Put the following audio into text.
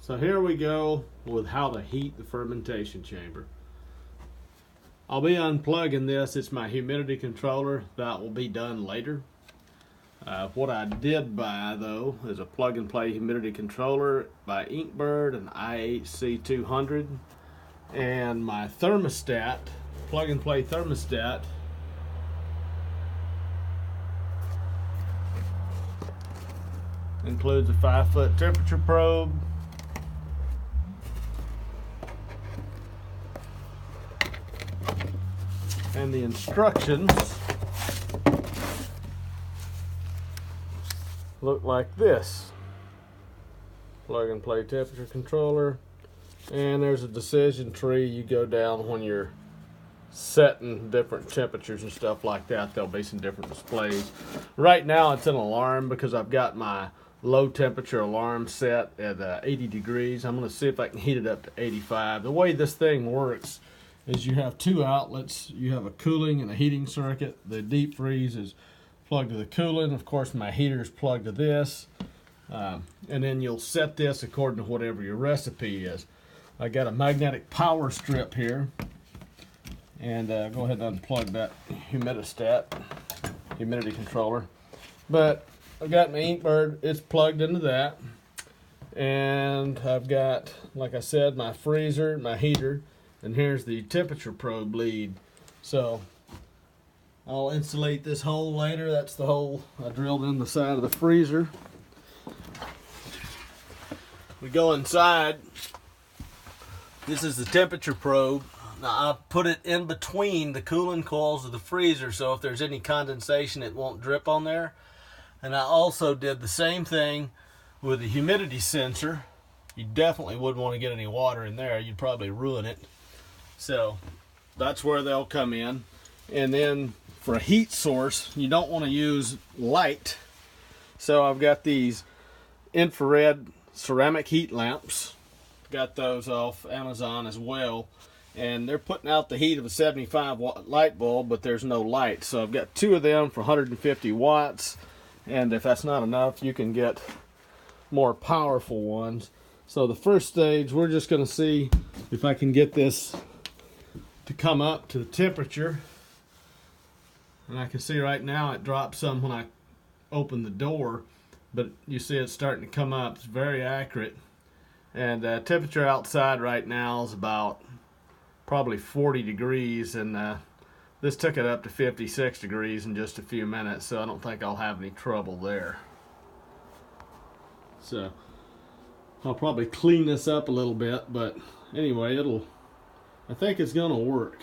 So here we go with how to heat the fermentation chamber. I'll be unplugging this. It's my humidity controller. That will be done later. What I did buy though is a plug and play humidity controller by Inkbird, an IHC 200, and my thermostat, plug and play thermostat, includes a 5-foot temperature probe, and the instructions look like this. Plug and play temperature controller, and there's a decision tree you go down when you're setting different temperatures and stuff like that. There'll be some different displays. Right now it's an alarm because I've got my low temperature alarm set at 80 degrees. I'm going to see if I can heat it up to 85. The way this thing works is you have two outlets. You have a cooling and a heating circuit. The deep freeze is plugged to the cooling. Of course, my heater is plugged to this. And then you'll set this according to whatever your recipe is. I got a magnetic power strip here. And go ahead and unplug that humidity controller. But I've got my Inkbird, it's plugged into that. And I've got, like I said, my freezer, my heater, and here's the temperature probe lead. So I'll insulate this hole later. That's the hole I drilled in the side of the freezer. We go inside. This is the temperature probe. Now I put it in between the cooling coils of the freezer, so if there's any condensation it won't drip on there. And I also did the same thing with the humidity sensor. You definitely wouldn't want to get any water in there. You'd probably ruin it. So that's where they'll come in. And then for a heat source, you don't want to use light. So I've got these infrared ceramic heat lamps. Got those off Amazon as well. And they're putting out the heat of a 75 watt light bulb, but there's no light. So I've got two of them for 150 watts. And if that's not enough, you can get more powerful ones. So the first stage, we're just going to see if I can get this to come up to the temperature. And I can see right now it dropped some when I open the door, but you see it's starting to come up. It's very accurate. And temperature outside right now is about probably 40 degrees, and this took it up to 56 degrees in just a few minutes, so I don't think I'll have any trouble there. So I'll probably clean this up a little bit, but anyway, I think it's gonna work.